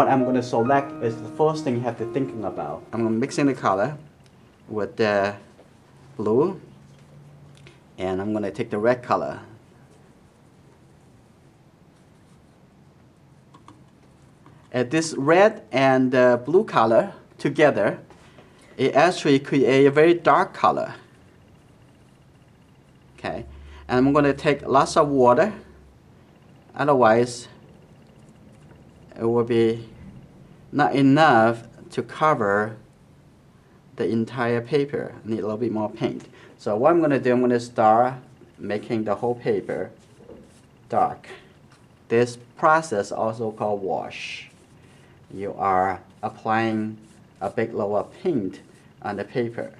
What I'm going to select is the first thing you have to think about. I'm going to mix in the color with the blue, and I'm going to take the red color. And this red and blue color together, it actually creates a very dark color. Okay, and I'm going to take lots of water, otherwise it will be not enough to cover the entire paper. I need a little bit more paint. So what I'm going to do, I'm going to start making the whole paper dark. This process also called wash. You are applying a big layer of paint on the paper.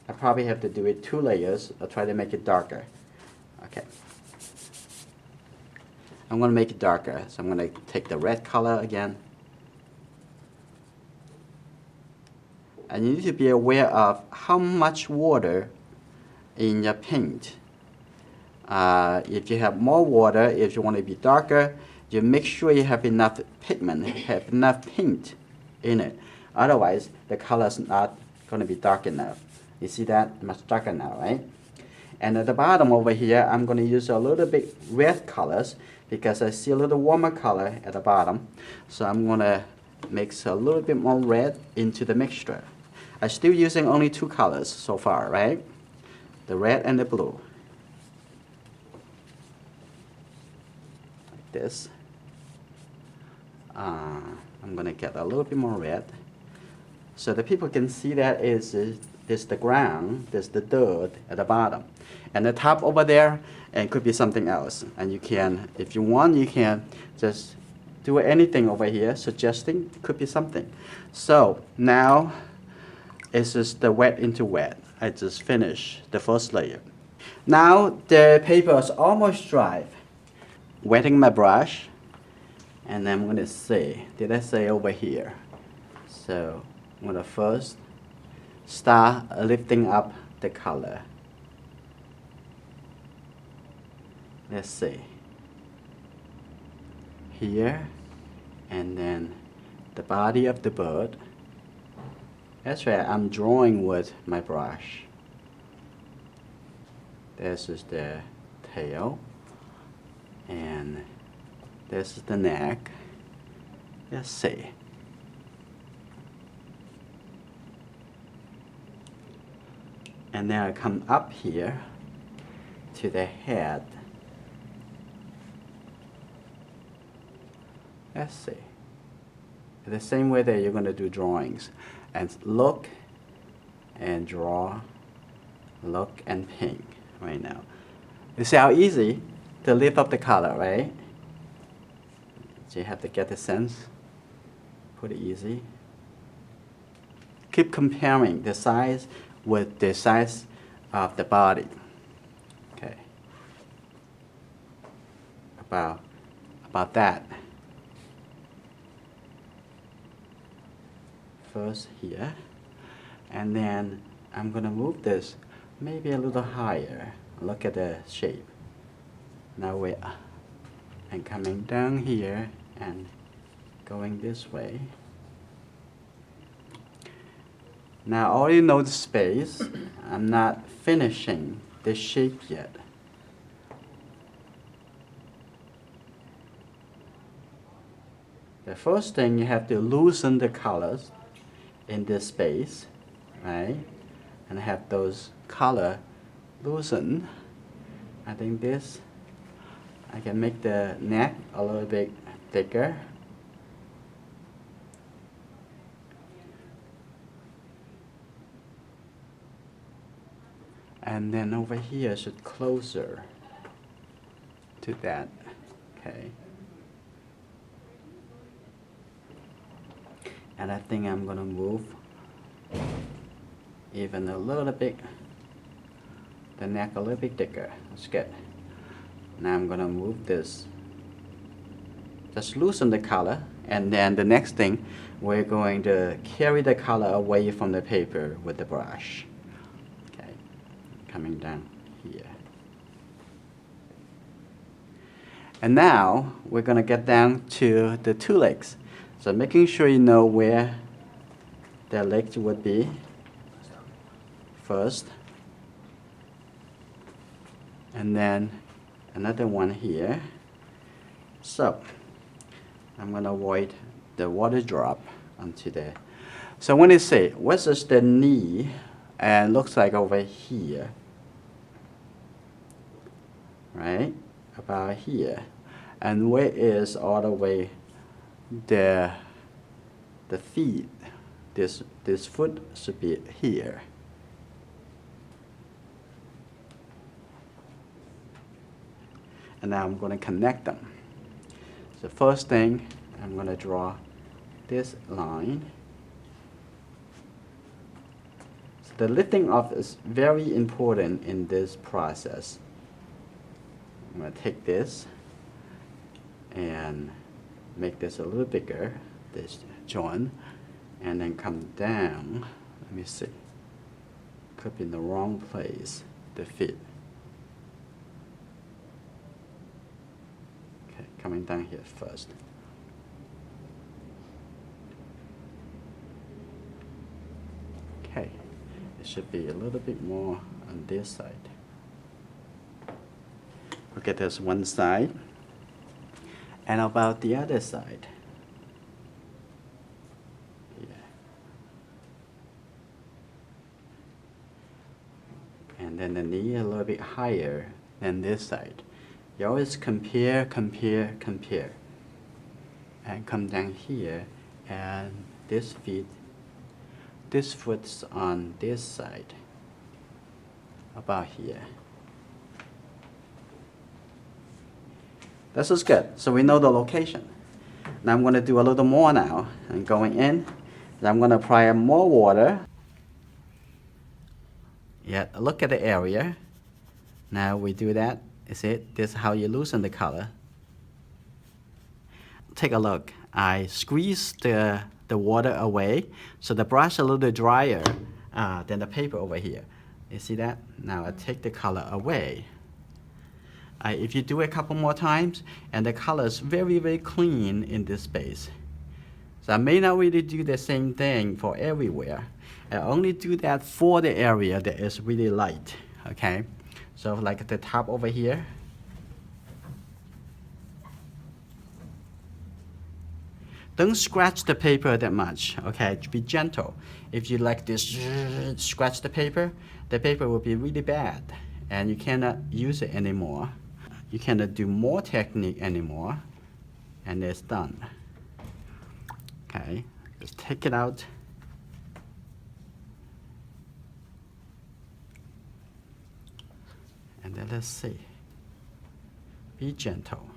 I probably have to do it 2 layers. I'll try to make it darker. Okay. I'm going to make it darker. So I'm going to take the red color again. And you need to be aware of how much water in your paint. If you have more water, if you want to be darker, you make sure you have enough pigment, have enough paint in it. Otherwise, the color is not going to be dark enough. You see that? Much darker now, right? And at the bottom over here, I'm going to use a little bit red colors because I see a little warmer color at the bottom. So I'm going to mix a little bit more red into the mixture. I'm still using only 2 colors so far, right? The red and the blue. Like this. I'm going to get a little bit more red so that people can see that is the ground, there's the dirt at the bottom. And the top over there, and it could be something else. And you can, if you want, you can just do anything over here, suggesting it could be something. So now it's just the wet into wet. I just finished the first layer. Now the paper is almost dry. Wetting my brush. And then I'm going to say, did I say over here? So I'm going to first start lifting up the color. Let's see. Here, and then the body of the bird. That's right, I'm drawing with my brush. This is the tail. And this is the neck. Let's see. And then I come up here to the head. Let's see. The same way that you're going to do drawings. And look and draw, look and paint right now. You see how easy to lift up the color, right? So you have to get the sense. Pretty easy. Keep comparing the size with the size of the body. Okay. About that. First here, and then I'm gonna move this maybe a little higher. Look at the shape. Now we're and coming down here and going this way. Now I already know the space. I'm not finishing the shape yet. The first thing, you have to loosen the colors in this space, right? And have those color loosen. I think this, I can make the neck a little bit thicker. And then over here should closer to that, okay? And I think I'm gonna move even a little bit, the neck a little bit thicker. That's good. Now I'm gonna move this, just loosen the color, and then the next thing, we're going to carry the color away from the paper with the brush. Okay, coming down here. And now we're going to get down to the two legs. So making sure you know where the legs would be first. And then another one here. So I'm going to avoid the water drop onto there. So when you say, what is the knee? And looks like over here. Right? About here. And where is all the way the feet? This foot should be here. And now I'm going to connect them. So first thing, I'm going to draw this line. So the lifting off is very important in this process. I'm going to take this and make this a little bigger, this joint, and then come down. Let me see. Could be in the wrong place, the feet. Okay, coming down here first. Okay, it should be a little bit more on this side. Okay, there's one side. And about the other side. Yeah. And then the knee a little bit higher than this side. You always compare. And come down here, and this foot's on this side. About here. This is good. So we know the location. Now I'm going to do a little more now. I'm going in. Then I'm going to apply more water. Yeah, look at the area. Now we do that. Is it? This is how you loosen the color. Take a look. I squeeze the water away so the brush a little drier than the paper over here. You see that? Now I take the color away. If you do it a couple more times, and the color is very, very clean in this space. So I may not really do the same thing for everywhere. I only do that for the area that is really light, okay? So like the top over here. Don't scratch the paper that much, okay? Be gentle. If you like this, scratch the paper will be really bad, and you cannot use it anymore. You cannot do more technique anymore, and it's done. Okay, just take it out. And then let's see. Be gentle.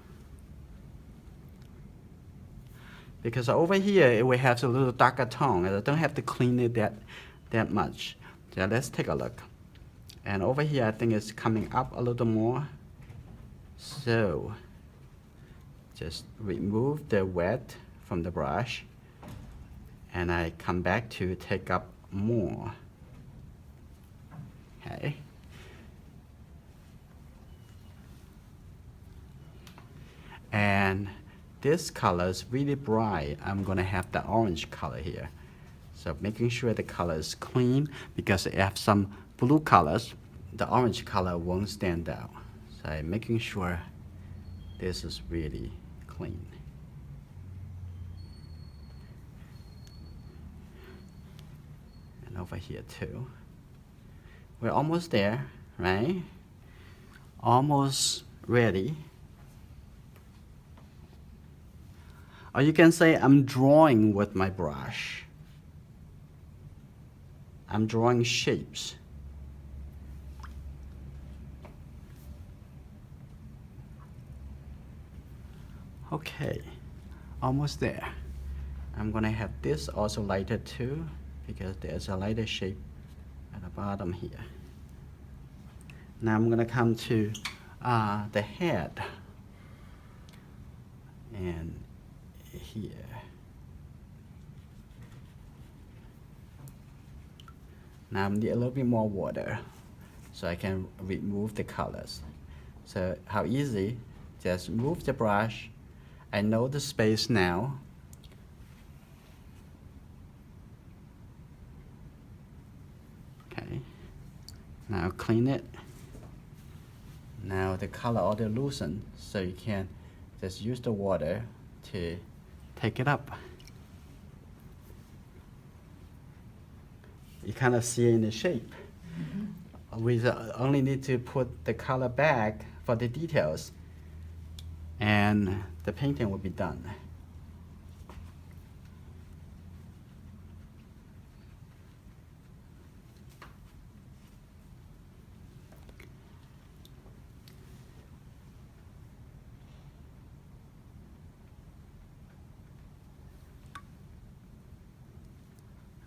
Because over here, we have a little darker tone, and I don't have to clean it that much. So let's take a look. And over here, I think it's coming up a little more. So just remove the wet from the brush, and I come back to take up more. Okay. And this color is really bright. I'm going to have the orange color here. So making sure the color is clean, because if I have some blue colors, the orange color won't stand out. So I'm making sure this is really clean. And over here too. We're almost there, right? Almost ready. Or you can say, I'm drawing with my brush. I'm drawing shapes. Okay, almost there. I'm gonna have this also lighter too, because there's a lighter shape at the bottom here. Now I'm gonna come to the head. And here. Now I need a little bit more water so I can remove the colors. So how easy? just move the brush. I know the space now. Okay, now clean it. Now the color already loosened, so you can just use the water to take it up. You kind of see in the shape. We only need to put the color back for the details, and the painting will be done.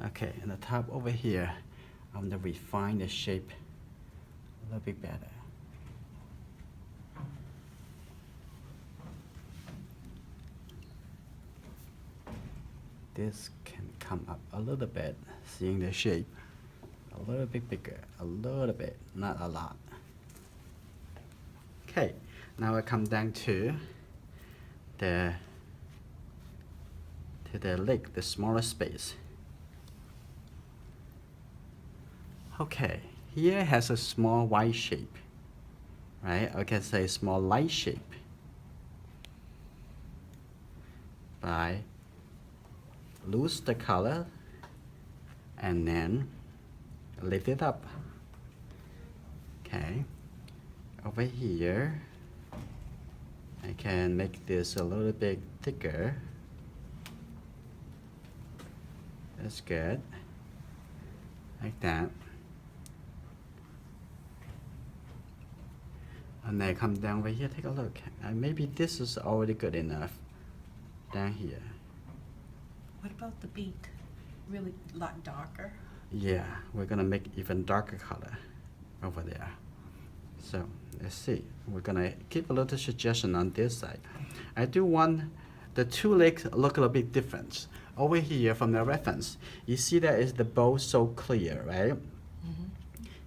Okay, and the top over here, I'm going to refine the shape a little bit better. This can come up a little bit, seeing the shape a little bit bigger, a little bit, not a lot. Okay, now I come down to the leg, the smaller space. Okay, here has a small white shape, right? I can say small light shape by lose the color and then lift it up. Okay, over here I can make this a little bit thicker. That's good, like that. And then come down over here, take a look. Maybe this is already good enough down here. What about the beak? Really a lot darker? Yeah, we're gonna make even darker color over there. So let's see. We're gonna keep a little suggestion on this side. I do want the two legs look a little bit different. Over here from the reference, you see that is the bow so clear, right?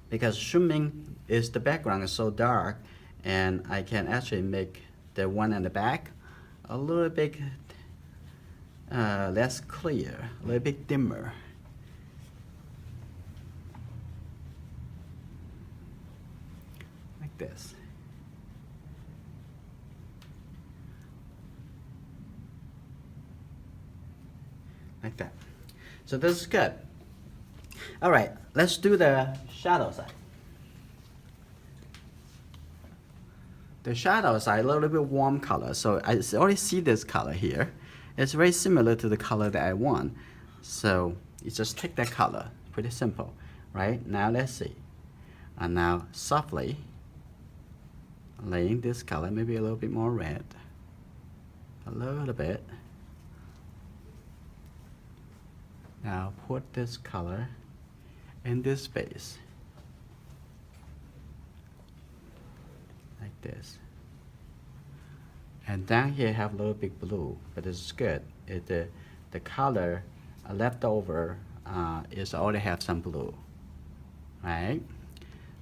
Because swimming is the background is so dark, and I can actually make the one in the back a little bit less clear, a little bit dimmer. Like this. Like that. So this is good. All right, let's do the shadow side. The shadow side, a little bit warm color. So I already see this color here. It's very similar to the color that I want. So you just take that color, pretty simple, right? Now let's see. And now softly laying this color, maybe a little bit more red. A little bit. Now put this color in this space. Like this. And down here have a little bit blue, but it's good. The color left over is already have some blue, right?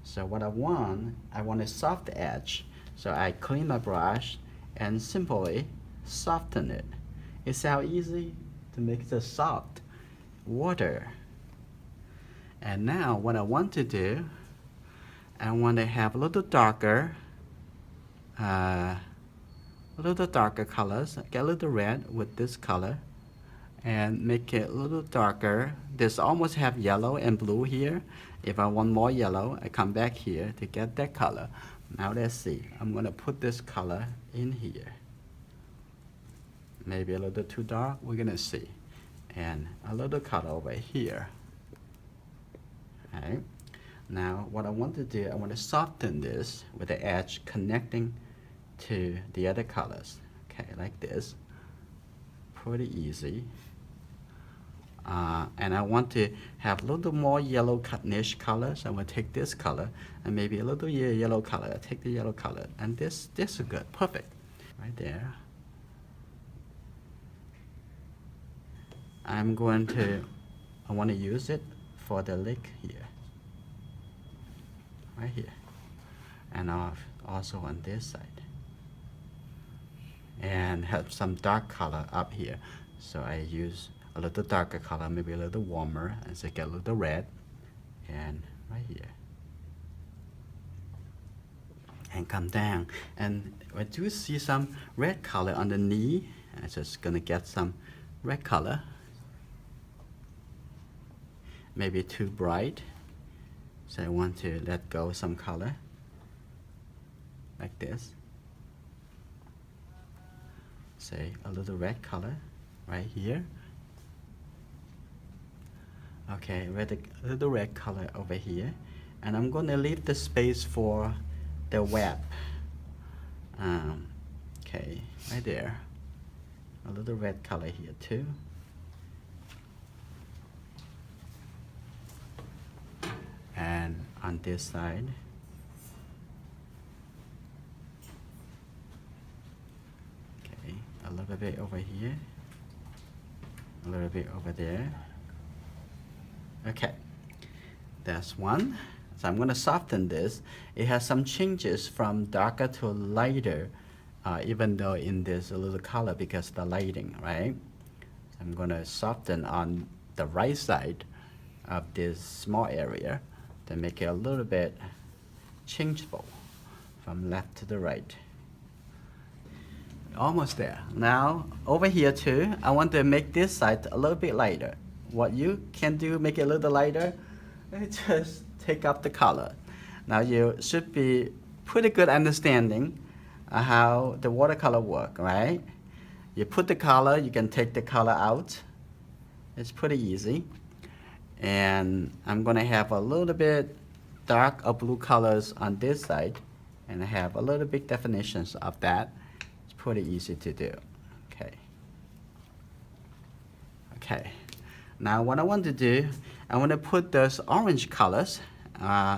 So what I want a soft edge. So I clean my brush and simply soften it. It's how easy to make this soft water. And now what I want to do, I want to have a little darker colors. Get a little red with this color and make it a little darker. This almost have yellow and blue here. If I want more yellow, I come back here to get that color. Now let's see. I'm gonna put this color in here. Maybe a little too dark, we're gonna see. And a little color over here. Okay. Now what I want to do, I want to soften this with the edge connecting to the other colors. Okay, like this. Pretty easy. And I want to have a little more yellow niche colors. I'm going to take this color and maybe a little yellow color. Take the yellow color, and this is good, perfect, right there. I want to use it for the leg here, right here, and also on this side. and have some dark color up here. So I use a little darker color, maybe a little warmer, and so get a little red, and right here. And come down, and I do see some red color on the knee. I'm just gonna get some red color. Maybe too bright, so I want to let go some color, like this. Say a little red color right here. Okay, a little red color over here, and I'm gonna leave the space for the web. Okay, right there. A little red color here too. And on this side. Okay, a little bit over here. A little bit over there. Okay, that's one. So I'm going to soften this. It has some changes from darker to lighter, even though in this a little color because of the lighting, right? So I'm going to soften on the right side of this small area to make it a little bit changeable from left to the right. Almost there. Now over here too, I want to make this side a little bit lighter. What you can do, make it a little lighter, just take up the color. Now you should be pretty good understanding how the watercolor work, right? You put the color, you can take the color out. It's pretty easy. And I'm gonna have a little bit dark or blue colors on this side, and I have a little bit definitions of that. It's pretty easy to do. Okay. Okay. Now what I want to do, I want to put those orange colors,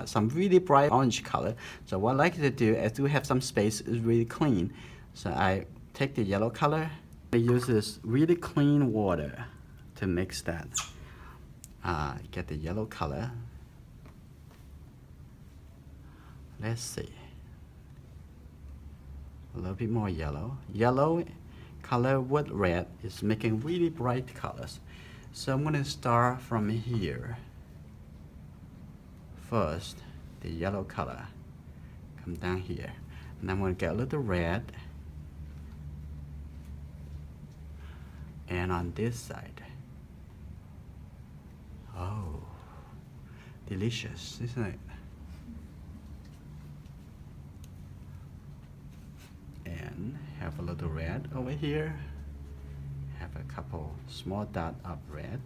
some really bright orange color. So what I like to do, I do have some space, is really clean. So I take the yellow color, I use this really clean water to mix that. Get the yellow color. Let's see. A little bit more yellow. Yellow color with red is making really bright colors. So I'm going to start from here. First, the yellow color. Come down here. And I'm going to get a little red. And on this side. Oh, delicious, isn't it? And have a little red over here. Have a couple small dots of red.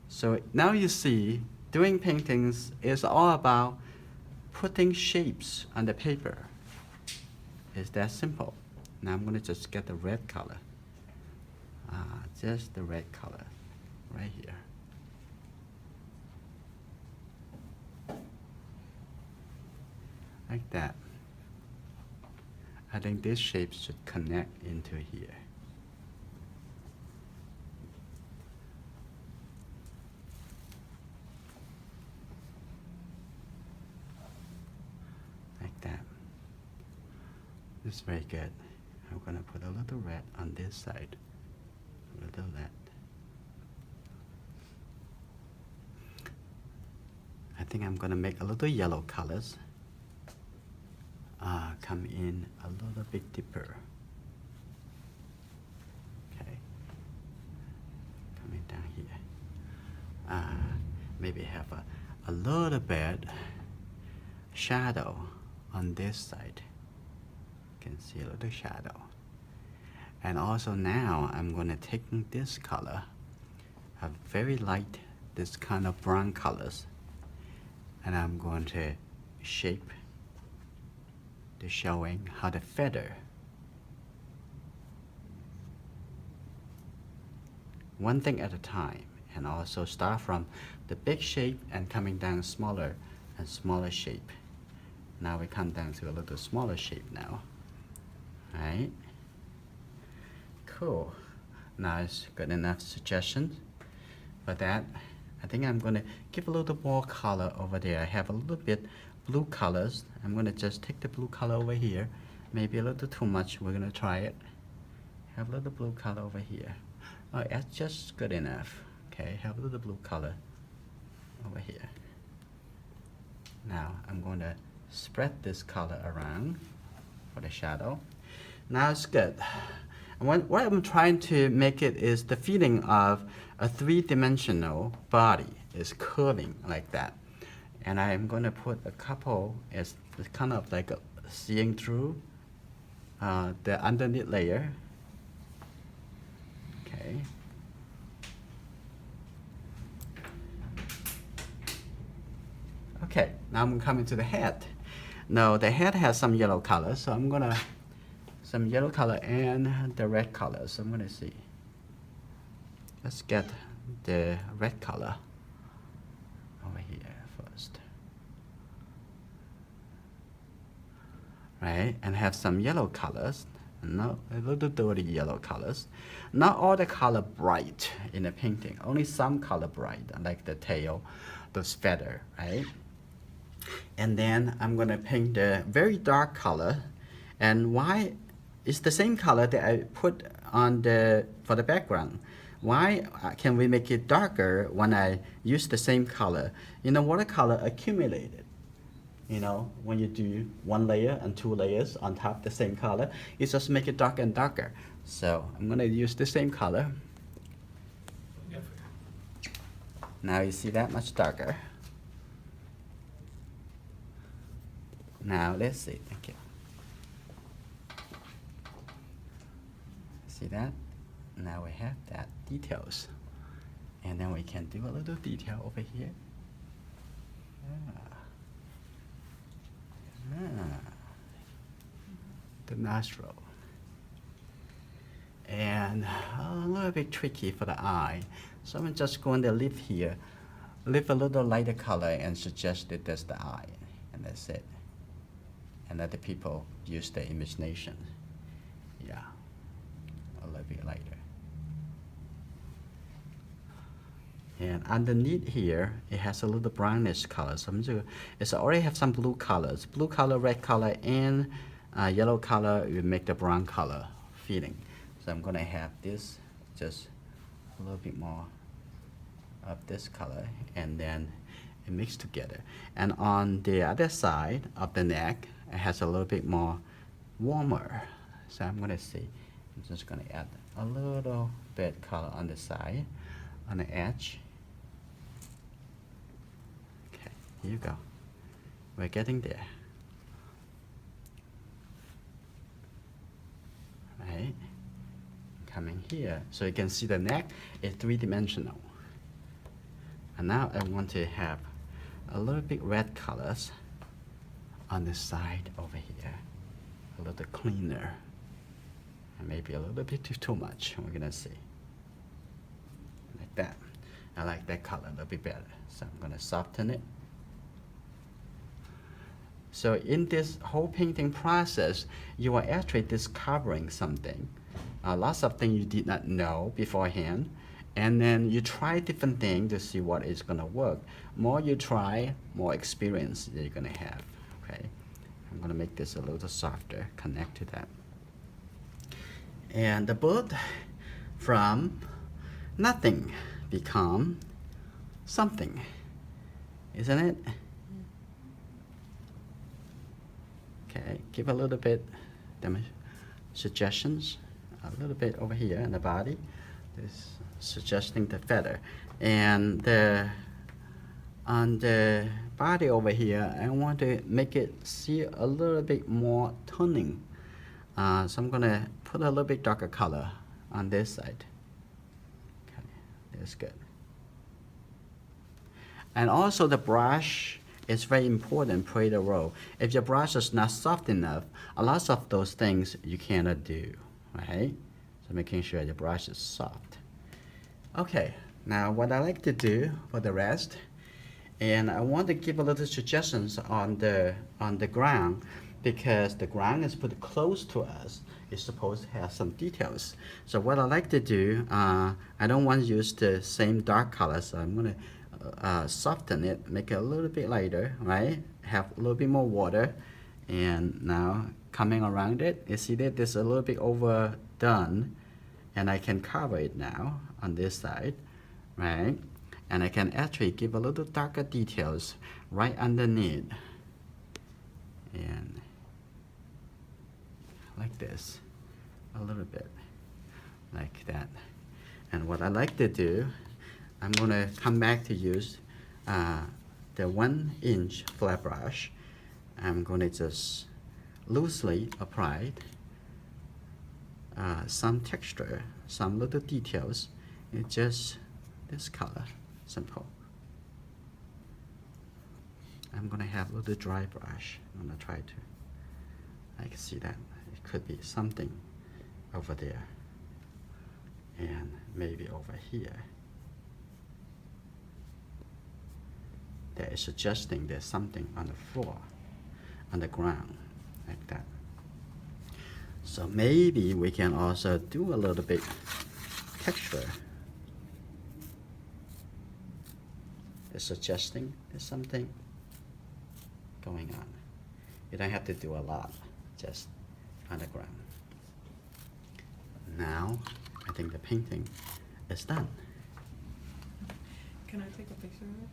So now you see, doing paintings is all about putting shapes on the paper. It's that simple. Now I'm going to just get the red color. Just the red color right here. Like that. I think this shape should connect into here. Like that. This is very good. I'm going to put a little red on this side. A little red. I think I'm going to make a little yellow colors. Come in a little bit deeper. Okay. Coming down here. Maybe have a little bit shadow on this side. You can see a little shadow. And also now I'm going to take this color, a very light, this kind of brown colors, and I'm going to shape the showing how the feather. One thing at a time, and also start from the big shape and coming down smaller and smaller shape. Now we come down to a little smaller shape now. Right? Cool. Nice, good enough suggestions for that. I think I'm gonna give a little more color over there. I have a little bit blue colors. I'm gonna just take the blue color over here Maybe a little too much. We're gonna try it. Have a little blue color over here. Oh, that's just good enough. Okay, have a little blue color over here. Now I'm going to spread this color around for the shadow. Now it's good. And what I'm trying to make it is the feeling of a three-dimensional body is curving like that. And I'm going to put a couple as kind of like seeing through the underneath layer. Okay. Okay, now I'm coming to the head. Now the head has some yellow color, so I'm gonna some yellow color and the red color. So I'm gonna see. Let's get the red color over here first. Right, and have some yellow colors. No, a little dirty yellow colors. Not all the color bright in the painting. Only some color bright, like the tail, those feather, right? And then I'm gonna paint the very dark color. And why it's the same color that I put on for the background. Why can we make it darker when I use the same color? You know, watercolor accumulated. You know, when you do one layer and two layers on top of the same color, you just make it darker and darker. So I'm gonna use the same color. Now you see that much darker. Now let's see, thank you. See that? Now we have that details. And then we can do a little detail over here. The nostril. And a little bit tricky for the eye. So I'm just going to leave here, leave a little lighter color and suggest it as the eye. And that's it. And let the people use their imagination. Yeah, a little bit lighter. And underneath here, it has a little brownish color. So it's already have some blue colors. Blue color, red color, and yellow color will make the brown color feeling. So I'm gonna have this just a little bit more of this color, and then it mixed together. And on the other side of the neck, it has a little bit more warmer. So I'm gonna see. I'm just gonna add a little bit color on the side, on the edge. Okay, here you go. We're getting there. Right? Coming here, so you can see the neck is three-dimensional. And now I want to have a little bit red colors on the side over here, a little cleaner, and maybe a little bit too much. We're gonna see, like that. I like that color a little bit better, so I'm gonna soften it. So in this whole painting process, you are actually discovering something, lots of things you did not know beforehand, and then you try different things to see what is gonna work. More you try, more experience that you're gonna have. Okay, I'm gonna make this a little softer, connect to that. And the bird from nothing become something, isn't it? Okay, give a little bit suggestions, a little bit over here in the body. This suggesting the feather, and on the body over here, I want to make it see a little bit more toning. So I'm gonna put a little bit darker color on this side. Okay, that's good. And also the brush is very important, play the role. If your brush is not soft enough, a lot of those things you cannot do, right? So making sure your brush is soft. Okay, now what I like to do for the rest, and I want to give a little suggestions on the ground, because the ground is pretty close to us. It's supposed to have some details. So what I like to do, I don't want to use the same dark color, so I'm gonna soften it, make it a little bit lighter, right? Have a little bit more water, And now coming around it, you see that it's a little bit overdone, and I can cover it now on this side, right? And I can actually give a little darker details right underneath. And like this, a little bit, like that. And what I like to do, I'm gonna come back to use the 1-inch flat brush. I'm gonna just loosely apply some texture, some little details. It's just this color, simple. I'm gonna have a little dry brush. I'm gonna try to, I can see that it could be something over there, and maybe over here. That is suggesting there's something on the floor, on the ground, like that. So maybe we can also do a little bit texture. It's suggesting there's something going on. You don't have to do a lot, just on the ground. Now, I think the painting is done. Can I take a picture of it?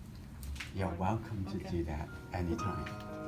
You're welcome to Okay. do that anytime.